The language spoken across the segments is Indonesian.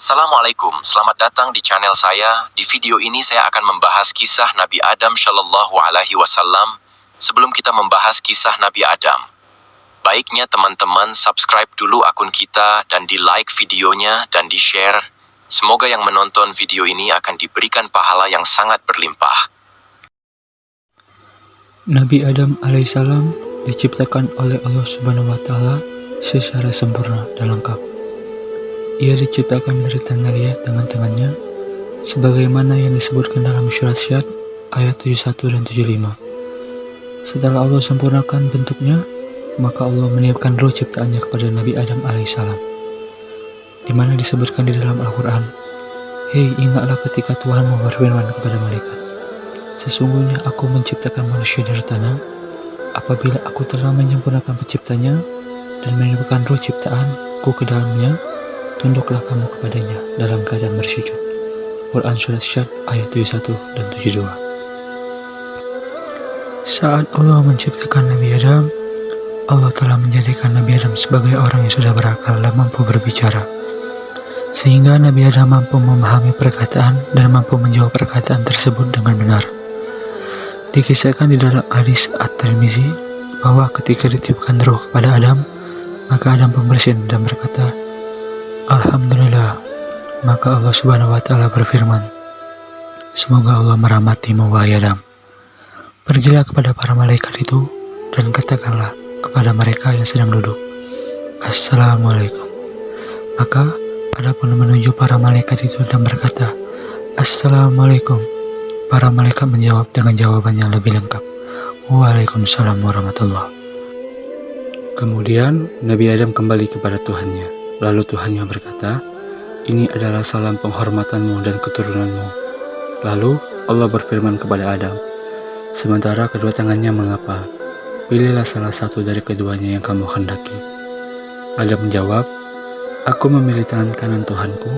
Assalamualaikum, selamat datang di channel saya. Di video ini saya akan membahas kisah Nabi Adam Shallallahu Alaihi Wasallam. Sebelum kita membahas kisah Nabi Adam, baiknya teman-teman subscribe dulu akun kita dan di like videonya dan di share. Semoga yang menonton video ini akan diberikan pahala yang sangat berlimpah. Nabi Adam alaihissalam diciptakan oleh Allah Subhanahu wa Ta'ala secara sempurna dan lengkap. Ia diciptakan dari tanah liat dengan tangannya, sebagaimana yang disebutkan dalam surat Syad ayat 71 dan 75. Setelah Allah sempurnakan bentuknya, maka Allah meniupkan roh ciptaannya kepada Nabi Adam alaihissalam, di mana disebutkan di dalam Al-Quran, "Hei, ingatlah ketika Tuhanmu berfirman kepada malaikat, sesungguhnya aku menciptakan manusia dari tanah. Apabila aku telah menyempurnakan penciptanya dan meniupkan roh ciptaanku ke dalamnya, tunduklah kamu kepadanya dalam keadaan bersujud." Quran Surat Syad ayat 71 dan 72. Saat Allah menciptakan Nabi Adam, Allah telah menjadikan Nabi Adam sebagai orang yang sudah berakal dan mampu berbicara, sehingga Nabi Adam mampu memahami perkataan dan mampu menjawab perkataan tersebut dengan benar. Dikisahkan di dalam hadis At-Tirmizi bahwa ketika ditiupkan roh kepada Adam, maka Adam pun bersin dan berkata, "Alhamdulillah." Maka Allah Subhanahu wa Ta'ala berfirman, "Semoga Allah merahmatimu, wahai Adam. Pergilah kepada para malaikat itu dan katakanlah kepada mereka yang sedang duduk, Assalamualaikum." Maka Adam pun menuju para malaikat itu dan berkata, "Assalamualaikum." Para malaikat menjawab dengan jawaban yang lebih lengkap, "Waalaikumsalam warahmatullah." Kemudian Nabi Adam kembali kepada Tuhannya. Lalu Tuhannya berkata, "Ini adalah salam penghormatanmu dan keturunanmu." Lalu Allah berfirman kepada Adam, sementara kedua tangannya mengapal, "Pilihlah salah satu dari keduanya yang kamu hendaki." Adam menjawab, "Aku memilih tangan kanan Tuhanku,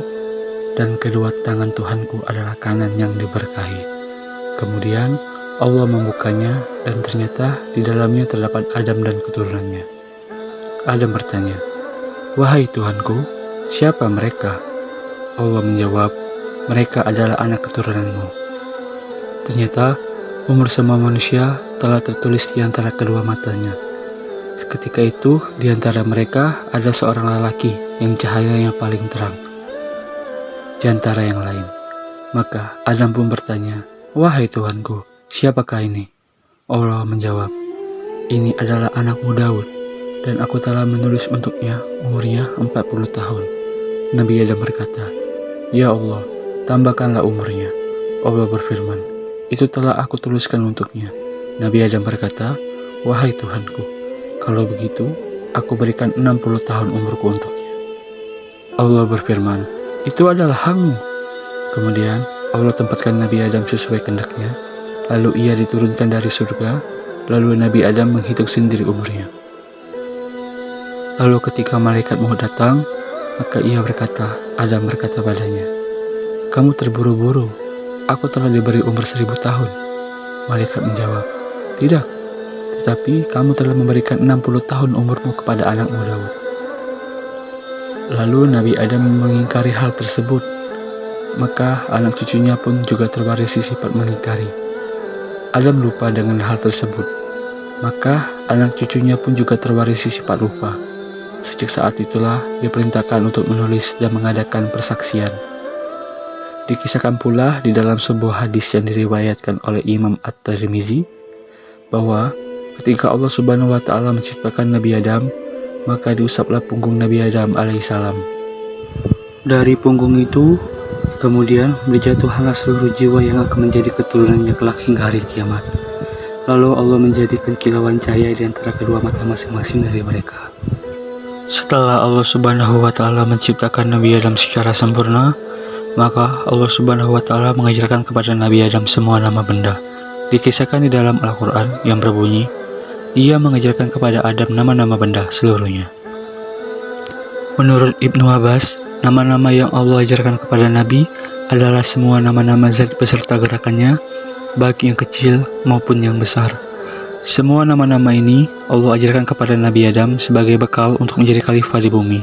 dan kedua tangan Tuhanku adalah kanan yang diberkahi." Kemudian Allah membukanya dan ternyata di dalamnya terdapat Adam dan keturunannya. Adam bertanya, "Wahai Tuhanku, siapa mereka?" Allah menjawab, "Mereka adalah anak keturunanmu." Ternyata umur semua manusia telah tertulis di antara kedua matanya. Seketika itu di antara mereka ada seorang lelaki yang cahayanya paling terang di antara yang lain. Maka Adam pun bertanya, "Wahai Tuhanku, siapakah ini?" Allah menjawab, "Ini adalah anakmu Daud, dan aku telah menulis untuknya umurnya 40 tahun. Nabi Adam berkata, "Ya Allah, tambahkanlah umurnya." Allah berfirman, "Itu telah aku tuliskan untuknya." Nabi Adam berkata, "Wahai Tuhanku, kalau begitu aku berikan 60 tahun umurku untuknya." Allah berfirman, "Itu adalah hakmu." Kemudian Allah tempatkan Nabi Adam sesuai kehendaknya, lalu ia diturunkan dari surga, lalu Nabi Adam menghitung sendiri umurnya. Lalu ketika malaikat Maut datang, maka ia berkata, Adam berkata padanya, "Kamu terburu-buru, aku telah diberi umur 1000 tahun. Malaikat menjawab, "Tidak, tetapi kamu telah memberikan 60 tahun umurmu kepada anakmu Daud." Lalu Nabi Adam mengingkari hal tersebut, maka anak cucunya pun juga terwarisi sifat mengingkari. Adam lupa dengan hal tersebut, maka anak cucunya pun juga terwarisi sifat lupa. Sejak saat itulah diperintahkan untuk menulis dan mengadakan persaksian. Dikisahkan pula di dalam sebuah hadis yang diriwayatkan oleh Imam At-Tirmizi bahwa ketika Allah Subhanahu wa Ta'ala menciptakan Nabi Adam, maka diusaplah punggung Nabi Adam alaihissalam. Dari punggung itu kemudian berjatuhlah seluruh jiwa yang akan menjadi keturunannya kelak hingga hari kiamat. Lalu Allah menjadikan kilauan cahaya di antara kedua mata masing-masing dari mereka. Setelah Allah Subhanahu wa Ta'ala menciptakan Nabi Adam secara sempurna, maka Allah Subhanahu wa Ta'ala mengajarkan kepada Nabi Adam semua nama benda. Dikisahkan di dalam Al-Quran yang berbunyi, Dia mengajarkan kepada Adam nama-nama benda seluruhnya. Menurut Ibnu Abbas, nama-nama yang Allah ajarkan kepada Nabi adalah semua nama-nama zat beserta gerakannya, baik yang kecil maupun yang besar. Semua nama-nama ini Allah ajarkan kepada Nabi Adam sebagai bekal untuk menjadi khalifah di bumi.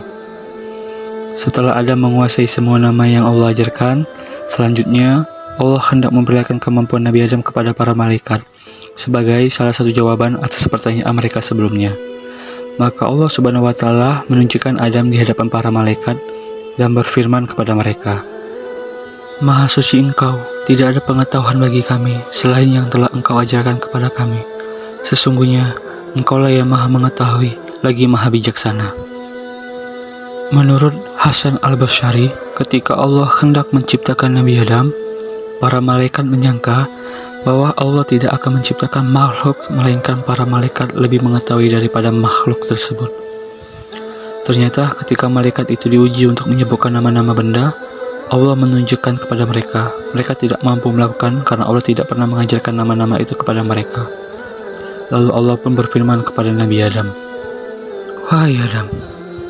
Setelah Adam menguasai semua nama yang Allah ajarkan, selanjutnya Allah hendak memperlihatkan kemampuan Nabi Adam kepada para malaikat sebagai salah satu jawaban atas pertanyaan mereka sebelumnya. Maka Allah Subhanahu wa Ta'ala menunjukkan Adam di hadapan para malaikat dan berfirman kepada mereka, "Maha suci Engkau, tidak ada pengetahuan bagi kami selain yang telah Engkau ajarkan kepada kami. Sesungguhnya Engkaulah yang Maha mengetahui lagi Maha bijaksana." Menurut Hasan al-Basyari, ketika Allah hendak menciptakan Nabi Adam, para malaikat menyangka bahwa Allah tidak akan menciptakan makhluk, melainkan para malaikat lebih mengetahui daripada makhluk tersebut. Ternyata ketika malaikat itu diuji untuk menyebutkan nama-nama benda, Allah menunjukkan kepada mereka tidak mampu melakukan karena Allah tidak pernah mengajarkan nama-nama itu kepada mereka. Lalu Allah pun berfirman kepada Nabi Adam, "Wahai Adam,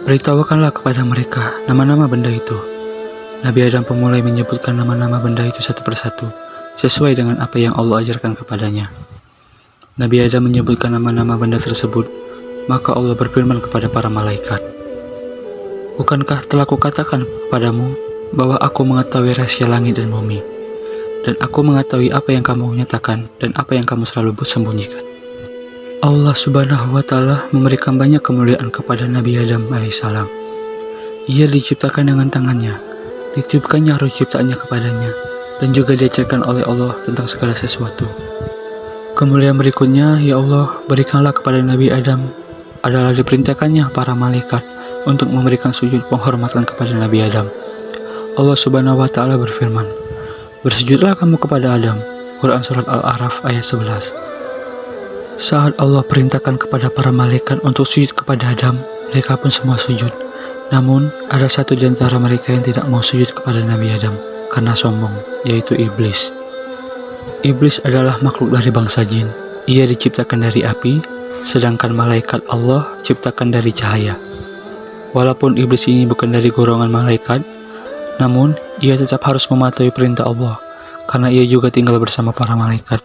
beritahukanlah kepada mereka nama-nama benda itu." Nabi Adam pun mulai menyebutkan nama-nama benda itu satu persatu, sesuai dengan apa yang Allah ajarkan kepadanya. Nabi Adam menyebutkan nama-nama benda tersebut, maka Allah berfirman kepada para malaikat, "Bukankah telah kukatakan kepadamu bahwa aku mengetahui rahasia langit dan bumi, dan aku mengetahui apa yang kamu nyatakan dan apa yang kamu selalu sembunyikan." Allah Subhanahu wa Ta'ala memberikan banyak kemuliaan kepada Nabi Adam alaihissalam. Ia diciptakan dengan tangannya, ditiupkannya roh ciptaannya kepadanya, dan juga diajarkan oleh Allah tentang segala sesuatu. Kemuliaan berikutnya, ya Allah, berikanlah kepada Nabi Adam adalah diperintahkannya para malaikat untuk memberikan sujud penghormatan kepada Nabi Adam. Allah Subhanahu wa Ta'ala berfirman, "Bersujudlah kamu kepada Adam." Quran Surat Al-A'raf ayat 11. Saat Allah perintahkan kepada para malaikat untuk sujud kepada Adam, mereka pun semua sujud. Namun, ada satu di antara mereka yang tidak mau sujud kepada Nabi Adam karena sombong, yaitu Iblis. Iblis adalah makhluk dari bangsa jin. Ia diciptakan dari api, sedangkan malaikat Allah ciptakan dari cahaya. Walaupun Iblis ini bukan dari golongan malaikat, namun ia tetap harus mematuhi perintah Allah, karena ia juga tinggal bersama para malaikat.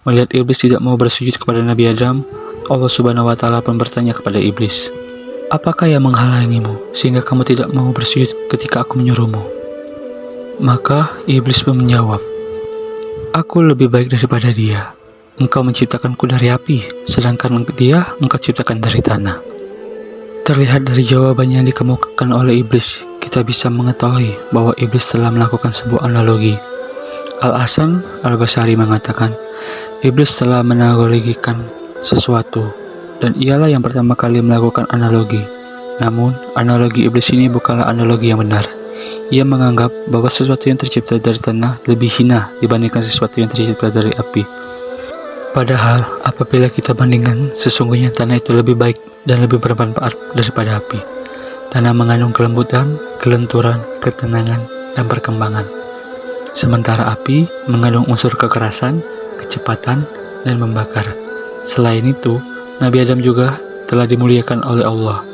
Melihat Iblis tidak mau bersujud kepada Nabi Adam, Allah Subhanahu wa Ta'ala pun bertanya kepada Iblis, "Apakah yang menghalangimu sehingga kamu tidak mau bersujud ketika aku menyuruhmu?" Maka Iblis pun menjawab, "Aku lebih baik daripada dia. Engkau menciptakanku dari api, sedangkan dia engkau ciptakan dari tanah." Terlihat dari jawaban yang dikemukakan oleh Iblis, kita bisa mengetahui bahwa Iblis telah melakukan sebuah analogi. Al-Hasan al-Basyari mengatakan, Iblis telah menanalogikan sesuatu, dan ialah yang pertama kali melakukan analogi. Namun, analogi Iblis ini bukanlah analogi yang benar. Ia menganggap bahwa sesuatu yang tercipta dari tanah lebih hina dibandingkan sesuatu yang tercipta dari api. Padahal, apabila kita bandingkan, sesungguhnya tanah itu lebih baik dan lebih bermanfaat daripada api. Tanah mengandung kelembutan, kelenturan, ketenangan, dan perkembangan. Sementara api mengandung unsur kekerasan, kecepatan, dan membakar. Selain itu, Nabi Adam juga telah dimuliakan oleh Allah.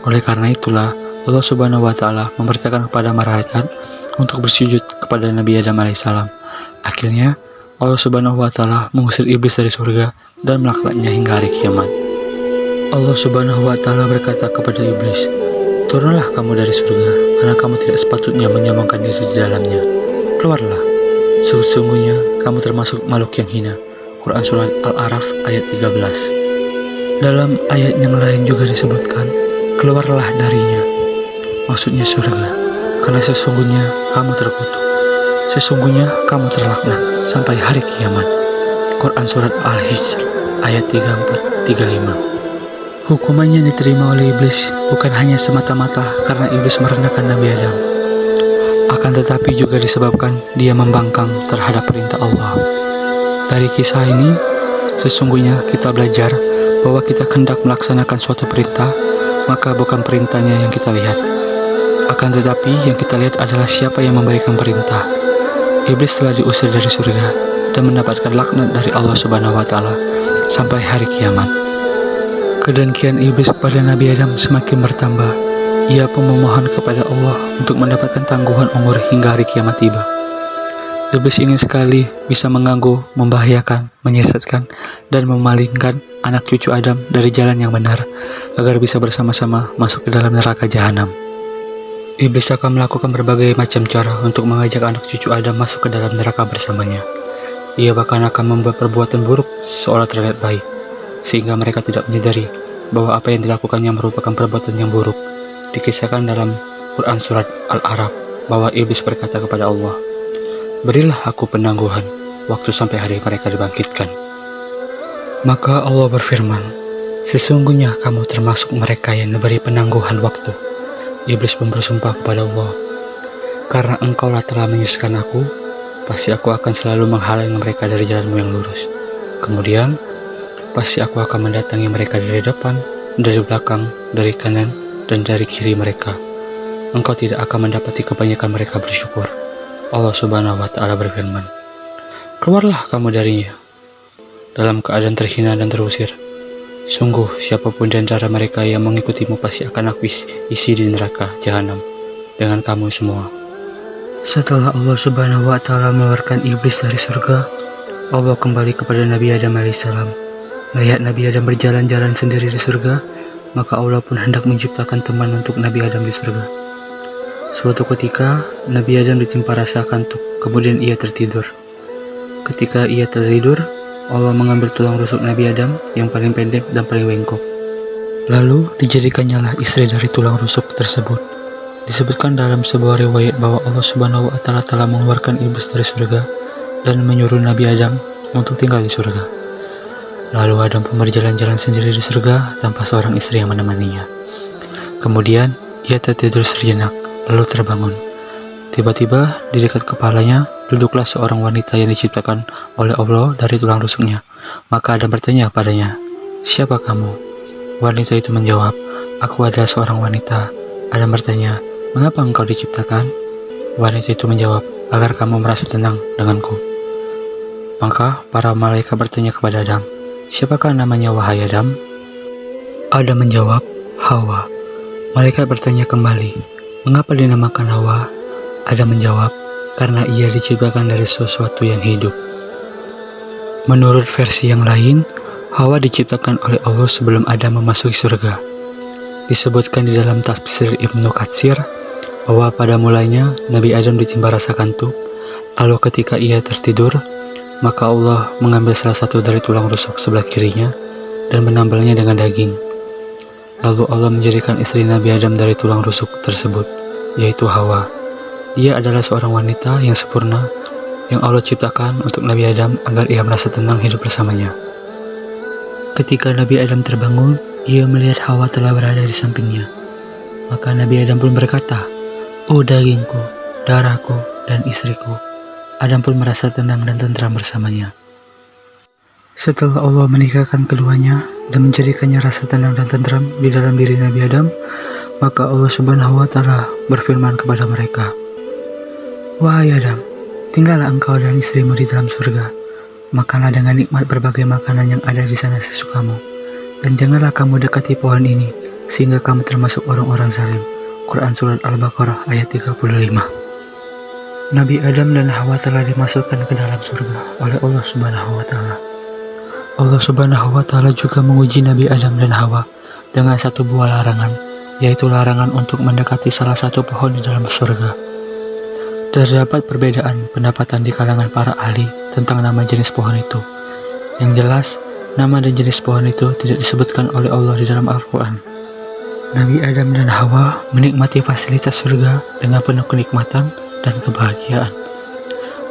Oleh karena itulah, Allah Subhanahu wa Ta'ala memerintahkan kepada malaikat untuk bersujud kepada Nabi Adam alaihissalam. Akhirnya, Allah Subhanahu wa Ta'ala mengusir iblis dari surga dan melaknatnya hingga hari kiamat. Allah Subhanahu wa Ta'ala berkata kepada iblis, "Turunlah kamu dari surga, karena kamu tidak sepatutnya menyombongkan diri di dalamnya. Keluarlah, sesungguhnya kamu termasuk makhluk yang hina." Quran Surat Al-A'raf ayat 13. Dalam ayat yang lain juga disebutkan, "Keluarlah darinya," maksudnya surga, "karena sesungguhnya kamu terkutuk. Sesungguhnya kamu terlaknat sampai hari kiamat." Quran Surat Al-Hijr ayat 34-35. Hukuman yang diterima oleh iblis bukan hanya semata-mata karena iblis merendahkan Nabi Adam, akan tetapi juga disebabkan dia membangkang terhadap perintah Allah. Dari kisah ini, sesungguhnya kita belajar bahwa kita hendak melaksanakan suatu perintah, maka bukan perintahnya yang kita lihat, akan tetapi yang kita lihat adalah siapa yang memberikan perintah. Iblis telah diusir dari surga dan mendapatkan laknat dari Allah Subhanahu wa Ta'ala sampai hari kiamat. Kedengkian iblis kepada Nabi Adam semakin bertambah. Ia pun memohon kepada Allah untuk mendapatkan tangguhan umur hingga hari kiamat tiba. Iblis ingin sekali bisa mengganggu, membahayakan, menyesatkan, dan memalingkan anak cucu Adam dari jalan yang benar, agar bisa bersama-sama masuk ke dalam neraka jahanam. Iblis akan melakukan berbagai macam cara untuk mengajak anak cucu Adam masuk ke dalam neraka bersamanya. Ia bahkan akan membuat perbuatan buruk seolah terlihat baik, sehingga mereka tidak menyadari bahwa apa yang dilakukannya merupakan perbuatan yang buruk. Dikisahkan dalam Quran Surat Al-A'raf bahwa iblis berkata kepada Allah, "Berilah aku penangguhan waktu sampai hari mereka dibangkitkan." Maka Allah berfirman, "Sesungguhnya kamu termasuk mereka yang diberi penangguhan waktu." Iblis pun bersumpah kepada Allah, "Karena engkaulah telah menyesatkan aku, pasti aku akan selalu menghalangi mereka dari jalanmu yang lurus. Kemudian, pasti aku akan mendatangi mereka dari depan, dari belakang, dari kanan, dan dari kiri mereka. Engkau tidak akan mendapati kebanyakan mereka bersyukur." Allah Subhanahu wa Ta'ala berfirman, "Keluarlah kamu darinya dalam keadaan terhina dan terusir. Sungguh, siapapun di antara mereka yang mengikutimu pasti akan aku isi di neraka jahanam dengan kamu semua." Setelah Allah Subhanahu wa Ta'ala mengeluarkan iblis dari surga, Allah kembali kepada Nabi Adam alaihissalam. Melihat Nabi Adam berjalan-jalan sendiri di surga, maka Allah pun hendak menciptakan teman untuk Nabi Adam di surga. Suatu ketika, Nabi Adam ditimpa rasa kantuk, kemudian ia tertidur. Ketika ia tertidur, Allah mengambil tulang rusuk Nabi Adam yang paling pendek dan paling bengkok. Lalu dijadikannya istri dari tulang rusuk tersebut. Disebutkan dalam sebuah riwayat bahwa Allah Subhanahu wa Ta'ala telah mengeluarkan iblis dari surga dan menyuruh Nabi Adam untuk tinggal di surga. Lalu Adam pun berjalan-jalan sendiri di surga tanpa seorang istri yang menemaninya. Kemudian ia tertidur sejenak, lalu terbangun. Tiba-tiba di dekat kepalanya duduklah seorang wanita yang diciptakan oleh Allah dari tulang rusuknya. Maka Adam bertanya padanya, "Siapa kamu?" Wanita itu menjawab, "Aku adalah seorang wanita." Adam bertanya, "Mengapa engkau diciptakan?" Wanita itu menjawab, "Agar kamu merasa tenang denganku." Maka para malaikat bertanya kepada Adam, "Siapakah namanya wahai Adam?" Adam menjawab, "Hawa." Malaikat bertanya kembali, "Mengapa dinamakan Hawa?" Adam menjawab, "Karena ia diciptakan dari sesuatu yang hidup." Menurut versi yang lain, Hawa diciptakan oleh Allah sebelum Adam memasuki surga. Disebutkan di dalam tafsir Ibnu Katsir bahwa pada mulanya Nabi Adam ditimpa rasa kantuk, lalu ketika ia tertidur, maka Allah mengambil salah satu dari tulang rusuk sebelah kirinya dan menambalnya dengan daging. Lalu Allah menjadikan istri Nabi Adam dari tulang rusuk tersebut, yaitu Hawa. Dia adalah seorang wanita yang sempurna yang Allah ciptakan untuk Nabi Adam agar ia merasa tenang hidup bersamanya. Ketika Nabi Adam terbangun, ia melihat Hawa telah berada di sampingnya. Maka Nabi Adam pun berkata, "Oh dagingku, darahku, dan istriku." Adam pun merasa tenang dan tentram bersamanya. Setelah Allah menikahkan keduanya dan menjadikannya rasa tenang dan tentram di dalam diri Nabi Adam, maka Allah Subhanahu wa Ta'ala berfirman kepada mereka, "Wahai Adam, tinggallah engkau dan istrimu di dalam surga. Makanlah dengan nikmat berbagai makanan yang ada di sana sesukamu. Dan janganlah kamu dekati pohon ini, sehingga kamu termasuk orang-orang zalim." Quran Surat Al-Baqarah ayat 35. Nabi Adam dan Hawa telah dimasukkan ke dalam surga oleh Allah Subhanahu wa Ta'ala. Allah Subhanahu wa Ta'ala juga menguji Nabi Adam dan Hawa dengan satu buah larangan, yaitu larangan untuk mendekati salah satu pohon di dalam surga. Terdapat perbedaan pendapatan di kalangan para ahli tentang nama jenis pohon itu. Yang jelas, nama dan jenis pohon itu tidak disebutkan oleh Allah di dalam Al-Quran. Nabi Adam dan Hawa menikmati fasilitas surga dengan penuh kenikmatan dan kebahagiaan.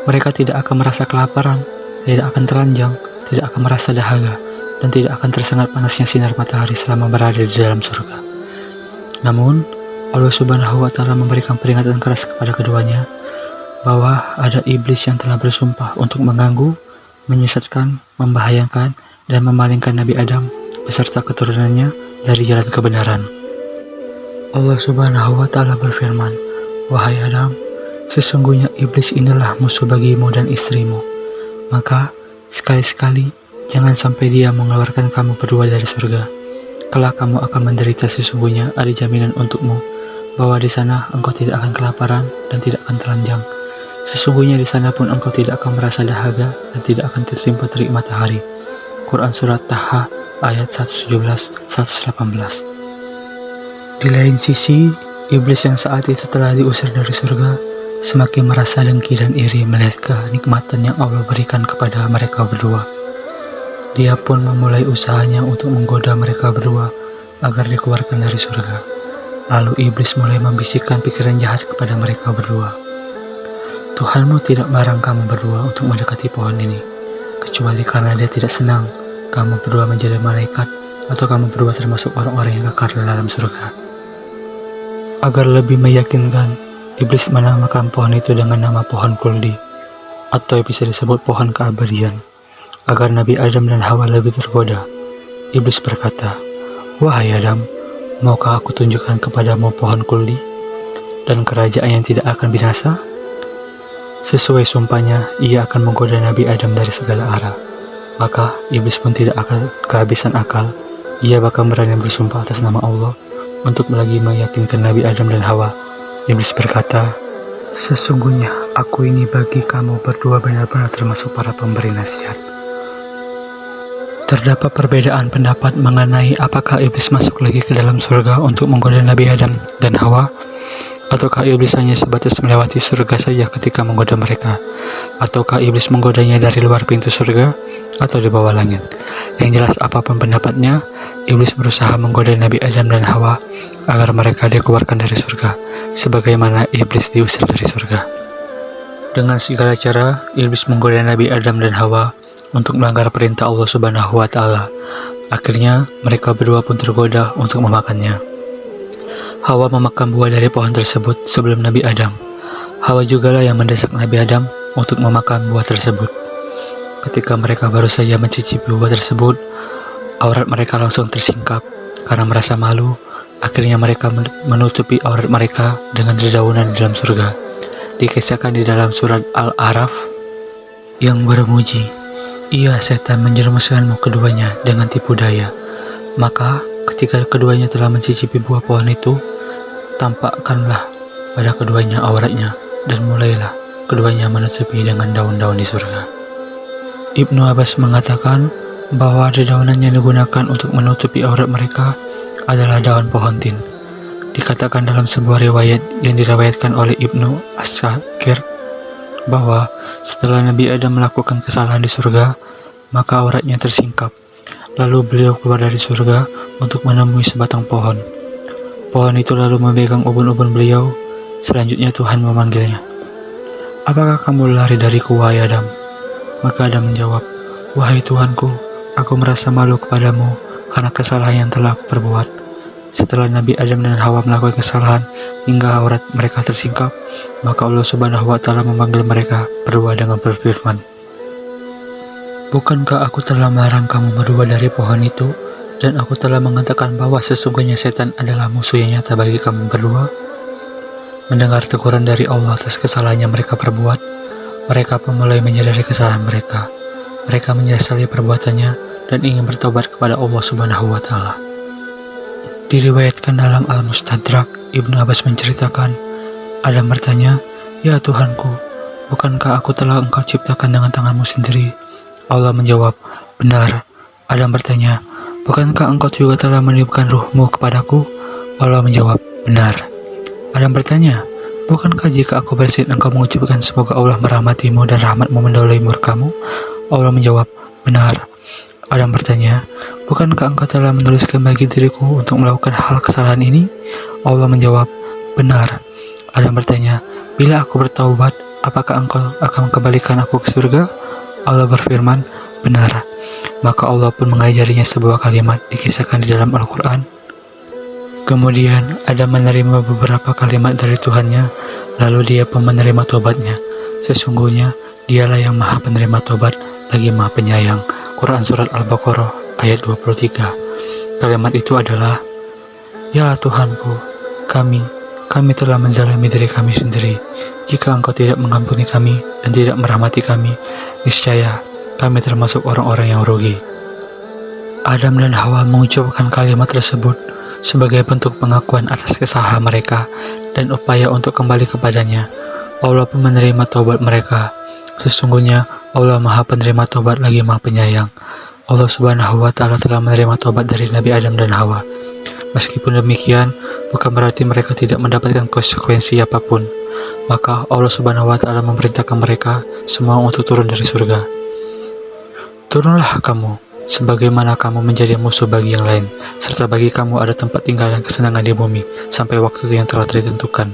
Mereka tidak akan merasa kelaparan, tidak akan telanjang, tidak akan merasa dahaga, dan tidak akan tersengat panasnya sinar matahari selama berada di dalam surga. Namun, Allah Subhanahu wa Ta'ala memberikan peringatan keras kepada keduanya bahwa ada iblis yang telah bersumpah untuk mengganggu, menyesatkan, membahayakan, dan memalingkan Nabi Adam beserta keturunannya dari jalan kebenaran. Allah Subhanahu wa Ta'ala berfirman, "Wahai Adam, sesungguhnya iblis inilah musuh bagimu dan istrimu. Maka sekali-sekali jangan sampai dia mengeluarkan kamu berdua dari surga. Kelak kamu akan menderita, sesungguhnya ada jaminan untukmu bahwa di sana engkau tidak akan kelaparan dan tidak akan telanjang. Sesungguhnya di sana pun engkau tidak akan merasa dahaga dan tidak akan tertimpa terik matahari." Quran Surat Taha ayat 117-118. Di lain sisi, Iblis yang saat itu telah diusir dari surga semakin merasa dengki dan iri melihat kenikmatan yang Allah berikan kepada mereka berdua. Dia pun memulai usahanya untuk menggoda mereka berdua agar dikeluarkan dari surga. Lalu iblis mulai membisikkan pikiran jahat kepada mereka berdua. Tuhanmu tidak melarang kamu berdua untuk mendekati pohon ini, kecuali karena dia tidak senang kamu berdua menjadi malaikat atau kamu berdua termasuk orang-orang yang kekal dalam surga. Agar lebih meyakinkan, iblis menamakan pohon itu dengan nama pohon kuldi, atau bisa disebut pohon keabadian. Agar Nabi Adam dan Hawa lebih tergoda, iblis berkata, "Wahai Adam, maukah aku tunjukkan kepadamu pohon kuldi dan kerajaan yang tidak akan binasa?" Sesuai sumpahnya, ia akan menggoda Nabi Adam dari segala arah. Maka iblis pun tidak akan kehabisan akal. Ia bahkan berani bersumpah atas nama Allah untuk lagi meyakinkan Nabi Adam dan Hawa. Iblis berkata, "Sesungguhnya aku ini bagi kamu berdua benar-benar termasuk para pemberi nasihat." Terdapat perbedaan pendapat mengenai apakah iblis masuk lagi ke dalam surga untuk menggoda Nabi Adam dan Hawa, ataukah iblis hanya sebatas melewati surga saja ketika menggoda mereka, ataukah iblis menggodanya dari luar pintu surga atau di bawah langit. Yang jelas apapun pendapatnya, iblis berusaha menggoda Nabi Adam dan Hawa agar mereka dikeluarkan dari surga, sebagaimana iblis diusir dari surga. Dengan segala cara, iblis menggoda Nabi Adam dan Hawa untuk melanggar perintah Allah Subhanahu wa Ta'ala. Akhirnya, mereka berdua pun tergoda untuk memakannya. Hawa memakan buah dari pohon tersebut sebelum Nabi Adam. Hawa jugalah yang mendesak Nabi Adam untuk memakan buah tersebut. Ketika mereka baru saja mencicipi buah tersebut, aurat mereka langsung tersingkap. Karena merasa malu, akhirnya mereka menutupi aurat mereka dengan dedaunan di dalam surga. Dikisahkan di dalam surat Al-A'raf yang bermuji, "Ia setan menjerumuskanmu keduanya dengan tipu daya. Maka ketika keduanya telah mencicipi buah pohon itu, tampakkanlah pada keduanya auratnya, dan mulailah keduanya menutupi dengan daun-daun di surga." Ibnu Abbas mengatakan bahwa dedaunan yang digunakan untuk menutupi aurat mereka adalah daun pohon tin. Dikatakan dalam sebuah riwayat yang diriwayatkan oleh Ibnu As-Sakir bahwa setelah Nabi Adam melakukan kesalahan di surga, maka auratnya tersingkap. Lalu beliau keluar dari surga untuk menemui sebatang pohon. Pohon itu lalu memegang ubun-ubun beliau. Selanjutnya Tuhan memanggilnya, "Apakah kamu lari dariku, wahai Adam?" Maka Adam menjawab, "Wahai Tuhanku, aku merasa malu kepadamu karena kesalahan yang telah aku perbuat." Setelah Nabi Adam dan Hawa melakukan kesalahan hingga aurat mereka tersingkap, maka Allah Subhanahu wa Ta'ala memanggil mereka berdua dengan berfirman, "Bukankah aku telah melarang kamu berdua dari pohon itu, dan aku telah mengatakan bahwa sesungguhnya setan adalah musuh yang nyata bagi kamu berdua?" Mendengar teguran dari Allah atas kesalahan yang mereka perbuat, mereka pun mulai menyadari kesalahan mereka. Mereka menyesali perbuatannya dan ingin bertobat kepada Allah Subhanahu wa Ta'ala. Diriwayatkan dalam Al-Mustadrak, Ibnu Abbas menceritakan, Adam bertanya, "Ya Tuhanku, bukankah aku telah engkau ciptakan dengan tanganmu sendiri?" Allah menjawab, "Benar." Adam bertanya, "Bukankah engkau juga telah meniupkan ruhmu kepadaku?" Allah menjawab, "Benar." Adam bertanya, "Bukankah jika aku bersin engkau mengucapkan semoga Allah merahmatimu dan rahmatmu mendahului murkamu?" Allah menjawab, "Benar." Adam bertanya, "Bukankah engkau telah menuliskan bagi diriku untuk melakukan hal kesalahan ini?" Allah menjawab, "Benar." Adam bertanya, "Bila aku bertaubat, apakah engkau akan mengembalikan aku ke surga?" Allah berfirman, "Benar." Maka Allah pun mengajarinya sebuah kalimat dikisahkan di dalam Al-Quran. Kemudian Adam menerima beberapa kalimat dari Tuhannya, lalu dia pun menerima tobatnya. Sesungguhnya dialah yang maha penerima tobat lagi maha penyayang. Quran Surat Al-Baqarah ayat 23. Kalimat itu adalah, "Ya Tuhanku, kami telah menzalimi diri kami sendiri. Jika engkau tidak mengampuni kami dan tidak merahmati kami, niscaya kami termasuk orang-orang yang rugi." Adam dan Hawa mengucapkan kalimat tersebut sebagai bentuk pengakuan atas kesalahan mereka dan upaya untuk kembali kepadanya. Allah pun menerima taubat mereka. Sesungguhnya Allah maha penerima taubat lagi maha penyayang. Allah Subhanahu wa Ta'ala telah menerima taubat dari Nabi Adam dan Hawa. Meskipun demikian, bukan berarti mereka tidak mendapatkan konsekuensi apapun. Maka Allah Subhanahu wa Ta'ala memerintahkan mereka semua untuk turun dari surga. Turunlah kamu, sebagaimana kamu menjadi musuh bagi yang lain, serta bagi kamu ada tempat tinggal dan kesenangan di bumi, sampai waktu yang telah ditentukan.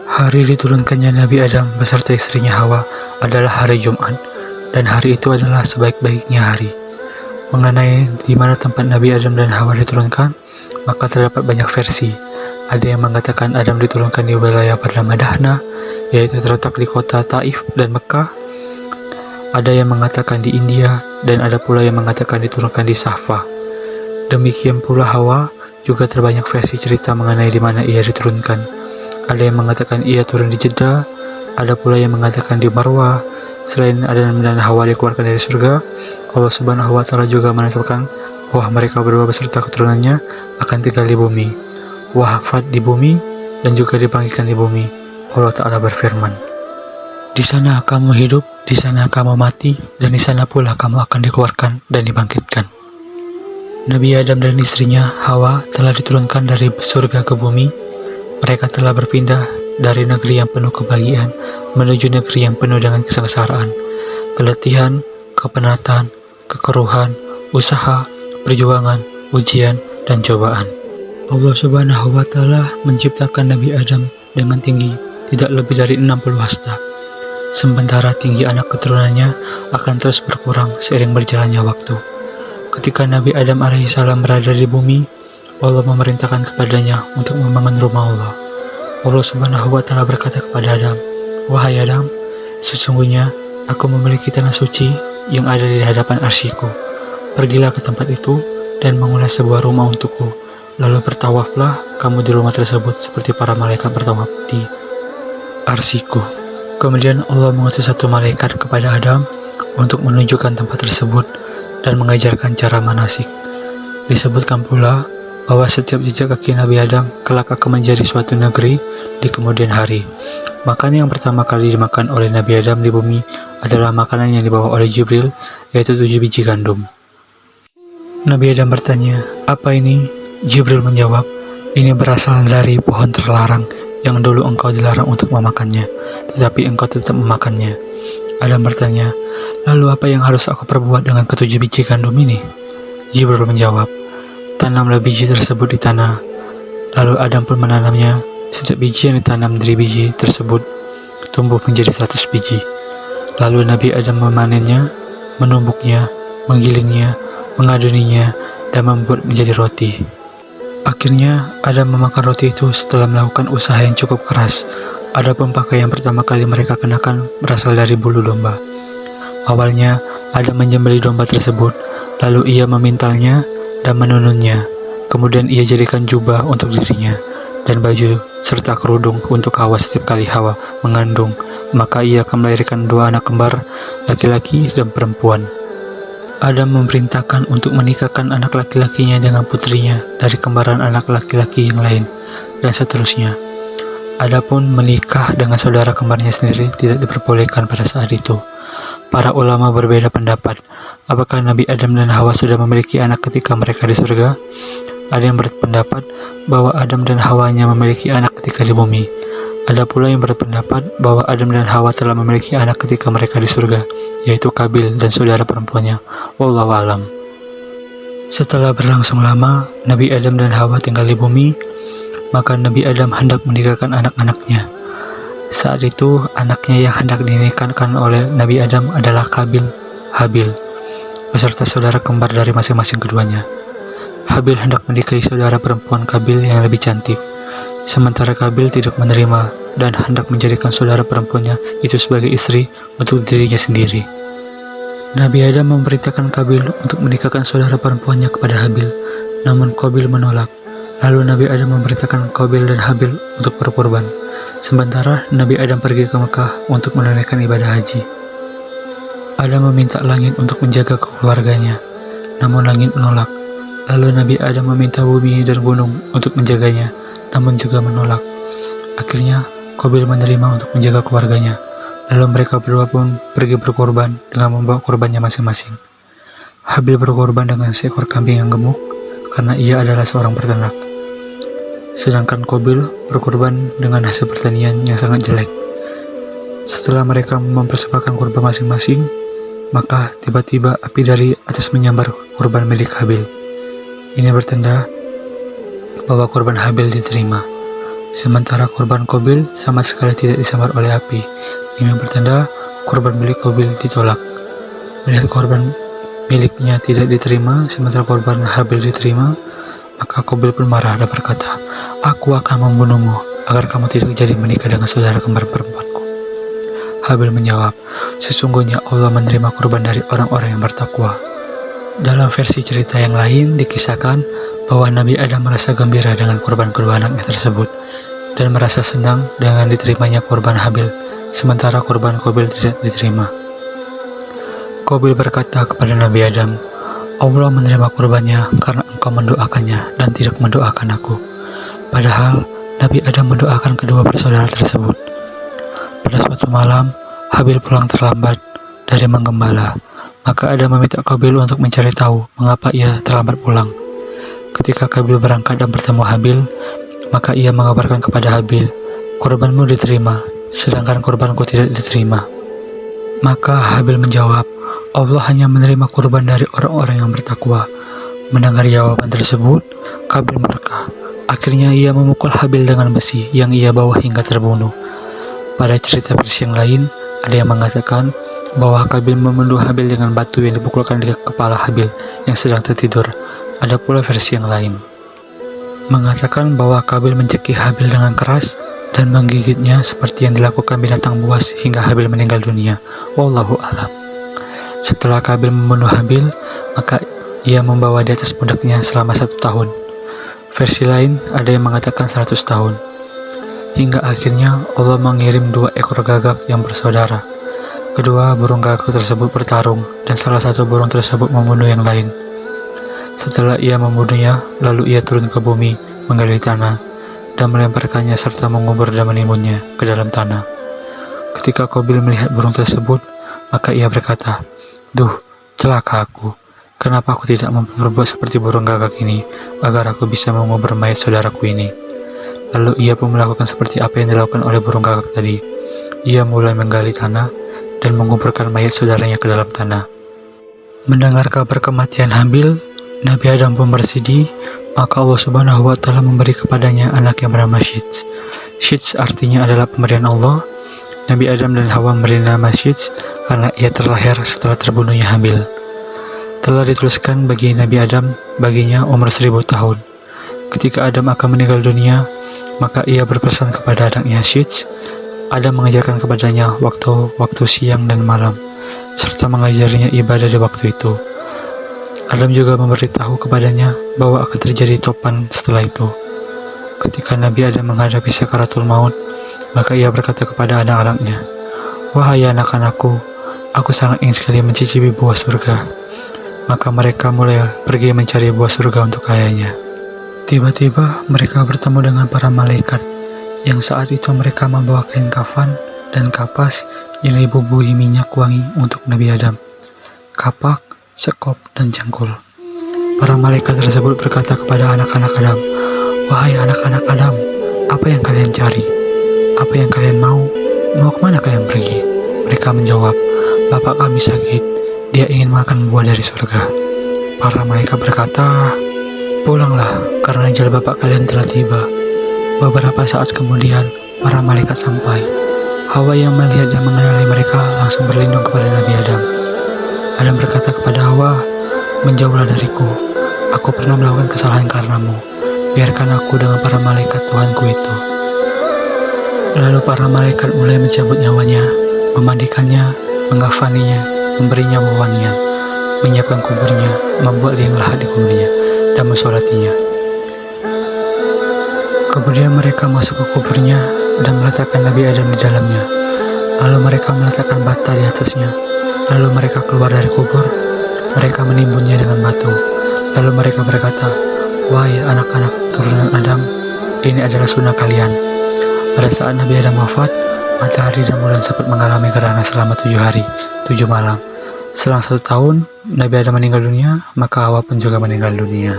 Hari diturunkannya Nabi Adam beserta istrinya Hawa adalah hari Jumat, dan hari itu adalah sebaik-baiknya hari. Mengenai di mana tempat Nabi Adam dan Hawa diturunkan, maka terdapat banyak versi. Ada yang mengatakan Adam diturunkan di wilayah bernama Dahna, yaitu terletak di kota Taif dan Mekah. Ada yang mengatakan di India, dan ada pula yang mengatakan diturunkan di Safwa. Demikian pula Hawa, juga terbanyak versi cerita mengenai di mana ia diturunkan. Ada yang mengatakan ia turun di Jeddah, ada pula yang mengatakan di Marwah. Selain Adam dan Hawa dikeluarkan dari surga, Allah Subhanahu wa Ta'ala juga menetapkan bahwa mereka berdua beserta keturunannya akan tinggal di bumi, wafat di bumi, dan juga dibangkitkan di bumi. Allah Ta'ala berfirman, "Di sana kamu hidup, di sana kamu mati, dan di sana pula kamu akan dikeluarkan dan dibangkitkan." Nabi Adam dan istrinya Hawa telah diturunkan dari surga ke bumi. Mereka telah berpindah dari negeri yang penuh kebahagiaan menuju negeri yang penuh dengan kesengsaraan, keletihan, kepenatan, kekeruhan, usaha, perjuangan, ujian, dan cobaan. Allah Subhanahu wa Ta'ala menciptakan Nabi Adam dengan tinggi tidak lebih dari 60 hasta. Sementara tinggi anak keturunannya akan terus berkurang seiring berjalannya waktu. Ketika Nabi Adam alaihissalam berada di bumi, Allah memerintahkan kepadanya untuk membangun rumah Allah. Allah Subhanahu wa Ta'ala berkata kepada Adam, "Wahai Adam, sesungguhnya aku memiliki tanah suci yang ada di hadapan arsy-Ku. Pergilah ke tempat itu dan bangunlah sebuah rumah untukku. Lalu bertawaflah kamu di rumah tersebut seperti para malaikat bertawaf di arsy-Ku." Kemudian Allah mengutus satu malaikat kepada Adam untuk menunjukkan tempat tersebut dan mengajarkan cara manasik. Disebutkan pula bahwa setiap jejak kaki Nabi Adam kelak akan menjadi suatu negeri di kemudian hari. Makanan yang pertama kali dimakan oleh Nabi Adam di bumi adalah makanan yang dibawa oleh Jibril, yaitu 7 biji gandum. Nabi Adam bertanya, "Apa ini?" Jibril menjawab, "Ini berasal dari pohon terlarang yang dulu engkau dilarang untuk memakannya, tetapi engkau tetap memakannya." Adam bertanya, "Lalu apa yang harus aku perbuat dengan ke-7 biji gandum ini?" Jibril menjawab, "Tanamlah biji tersebut di tanah." Lalu Adam pun menanamnya. Setiap biji yang ditanam dari biji tersebut tumbuh menjadi 100 biji. Lalu Nabi Adam memanennya, menumbuknya, menggilingnya, mengaduninya, dan membuat menjadi roti. Akhirnya Adam memakan roti itu setelah melakukan usaha yang cukup keras. Adapun pakaian pertama kali mereka kenakan berasal dari bulu domba. Awalnya Adam menyembelih domba tersebut, lalu ia memintalnya dan menununnya. Kemudian ia jadikan jubah untuk dirinya dan baju serta kerudung untuk Hawa setiap kali Hawa mengandung. Maka ia akan melahirkan 2 anak kembar, laki-laki dan perempuan. Adam memerintahkan untuk menikahkan anak laki-lakinya dengan putrinya dari kembaran anak laki-laki yang lain, dan seterusnya. Adapun menikah dengan saudara kembarnya sendiri tidak diperbolehkan pada saat itu. Para ulama berbeda pendapat, apakah Nabi Adam dan Hawa sudah memiliki anak ketika mereka di surga? Ada yang berpendapat bahwa Adam dan Hawanya memiliki anak ketika di bumi. Ada pula yang berpendapat bahwa Adam dan Hawa telah memiliki anak ketika mereka di surga, yaitu Kabil dan saudara perempuannya. Wallahu alam. Setelah berlangsung lama, Nabi Adam dan Hawa tinggal di bumi, maka Nabi Adam hendak menikahkan anak-anaknya. Saat itu, anaknya yang hendak dinikahkan oleh Nabi Adam adalah Habil, beserta saudara kembar dari masing-masing keduanya. Habil hendak menikahi saudara perempuan Kabil yang lebih cantik, sementara Kabil tidak menerima dan hendak menjadikan saudara perempuannya itu sebagai istri untuk dirinya sendiri. Nabi Adam memerintahkan Kabil untuk menikahkan saudara perempuannya kepada Habil, namun Qabil menolak. Lalu Nabi Adam memerintahkan Qabil dan Habil untuk berkorban. Sementara Nabi Adam pergi ke Mekah untuk menunaikan ibadah haji. Adam meminta langit untuk menjaga keluarganya, namun langit menolak. Lalu Nabi Adam meminta bumi dan gunung untuk menjaganya, namun juga menolak. Akhirnya Qabil menerima untuk menjaga keluarganya. Lalu mereka berdua pun pergi berkorban dengan membawa korbannya masing-masing. Habil berkorban dengan seekor kambing yang gemuk, karena ia adalah seorang peternak. Sedangkan Qabil berkorban dengan hasil pertanian yang sangat jelek. Setelah mereka mempersembahkan korban masing-masing, maka tiba-tiba api dari atas menyambar korban milik Habil. Ini bertanda bahwa korban Habil diterima, sementara korban Qabil sama sekali tidak disambar oleh api. Ini bertanda korban milik Qabil ditolak. Melihat korban miliknya tidak diterima, sementara korban Habil diterima, maka Qabil pun marah dan berkata, "Aku akan membunuhmu agar kamu tidak jadi menikah dengan saudara kembar perempuanku." Habil menjawab, "Sesungguhnya Allah menerima korban dari orang-orang yang bertakwa." Dalam versi cerita yang lain dikisahkan bahwa Nabi Adam merasa gembira dengan korban kedua anaknya tersebut dan merasa senang dengan diterimanya korban Habil, sementara korban Qabil tidak diterima. Qabil berkata kepada Nabi Adam, "Allah menerima korbannya karena engkau mendoakannya dan tidak mendoakan aku." Padahal Nabi Adam mendoakan kedua bersaudara tersebut. Pada suatu malam, Habil pulang terlambat dari menggembala. Maka Adam meminta Qabil untuk mencari tahu mengapa ia terlambat pulang. Ketika Qabil berangkat dan bertemu Habil, maka ia mengabarkan kepada Habil, "Korbanmu diterima, sedangkan korbanku tidak diterima." Maka Habil menjawab, "Allah hanya menerima korban dari orang-orang yang bertakwa." Mendengar jawaban tersebut, Qabil murka. Akhirnya ia memukul Habil dengan besi yang ia bawa hingga terbunuh. Pada cerita versi yang lain, ada yang mengatakan bahwa Qabil membunuh Habil dengan batu yang dipukulkan di kepala Habil yang sedang tertidur. Ada pula versi yang lain mengatakan bahwa Qabil mencekik Habil dengan keras dan menggigitnya seperti yang dilakukan binatang buas hingga Habil meninggal dunia. Wallahu a'lam. Setelah Qabil membunuh Habil, maka ia membawa di atas pundaknya selama 1 tahun. Versi lain ada yang mengatakan 100 tahun. Hingga akhirnya Allah mengirim 2 ekor gagak yang bersaudara. Kedua burung gagak tersebut bertarung dan salah satu burung tersebut membunuh yang lain. Setelah ia membunuhnya, lalu ia turun ke bumi, menggali tanah, dan melemparkannya serta mengubur dan menimbunnya ke dalam tanah. Ketika Qabil melihat burung tersebut, maka ia berkata, "Duh, celaka aku. Kenapa aku tidak memperbuat seperti burung gagak ini, agar aku bisa mengubur mayat saudaraku ini?" Lalu ia pun melakukan seperti apa yang dilakukan oleh burung gagak tadi. Ia mulai menggali tanah dan menguburkan mayat saudaranya ke dalam tanah. Mendengar kabar kematian Habil, Nabi Adam pun bersedih, maka Allah Subhanahu wa Ta'ala memberi kepadanya anak yang bernama Syits. Syits artinya adalah pemberian Allah. Nabi Adam dan Hawa memberi nama Syits karena ia terlahir setelah terbunuhnya Habil. Telah dituliskan bagi Nabi Adam baginya umur 1000 tahun. Ketika Adam akan meninggal dunia, maka ia berpesan kepada anaknya Syits. Adam mengajarkan kepadanya waktu siang dan malam, serta mengajarinya ibadah di waktu itu. Adam juga memberitahu kepadanya bahwa akan terjadi topan setelah itu. Ketika Nabi Adam menghadapi sakaratul maut, maka ia berkata kepada anak-anaknya, "Wahai anak-anakku, aku sangat ingin sekali mencicipi buah surga." Maka mereka mulai pergi mencari buah surga untuk ayahnya. Tiba-tiba mereka bertemu dengan para malaikat, yang saat itu mereka membawa kain kafan dan kapas yang dibubuhi minyak wangi untuk Nabi Adam, kapak, sekop, dan jangkul. Para malaikat tersebut berkata kepada anak-anak Adam, "Wahai anak-anak Adam, apa yang kalian cari? Apa yang kalian mau? Mau kemana kalian pergi?" Mereka menjawab, "Bapak kami sakit, dia ingin makan buah dari surga." Para malaikat berkata, "Pulanglah, karena ajal bapak kalian telah tiba." Beberapa saat kemudian, para malaikat sampai. Hawa yang melihat dan mengenali mereka langsung berlindung kepada Nabi Adam. Adam berkata kepada Hawa, "Menjauhlah dariku, aku pernah melakukan kesalahan karenamu. Biarkan aku dengan para malaikat Tuhanku itu." Lalu para malaikat mulai mencabut nyawanya, memandikannya, mengkafaninya, memberinya wewangian, menyiapkan kuburnya, membuat liang lahat di kuburnya, dan mensolatinya. Kemudian mereka masuk ke kuburnya dan meletakkan Nabi Adam di dalamnya. Lalu mereka meletakkan bata di atasnya. Lalu mereka keluar dari kubur. Mereka menimbunnya dengan batu. Lalu mereka berkata, "Wahai anak-anak turunan Adam, ini adalah sunnah kalian." Pada saat Nabi Adam wafat, matahari dan bulan sempat mengalami gerhana selama 7 hari, 7 malam. Selang 1 tahun, Nabi Adam meninggal dunia, maka Hawa pun juga meninggal dunia.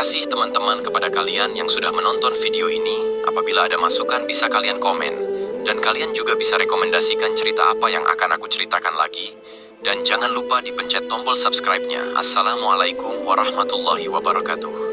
kasih teman-teman kepada kalian yang sudah menonton video ini. Apabila ada masukan bisa kalian komen. Dan kalian juga bisa rekomendasikan cerita apa yang akan aku ceritakan lagi. Dan jangan lupa dipencet tombol subscribe-nya. Assalamualaikum warahmatullahi wabarakatuh.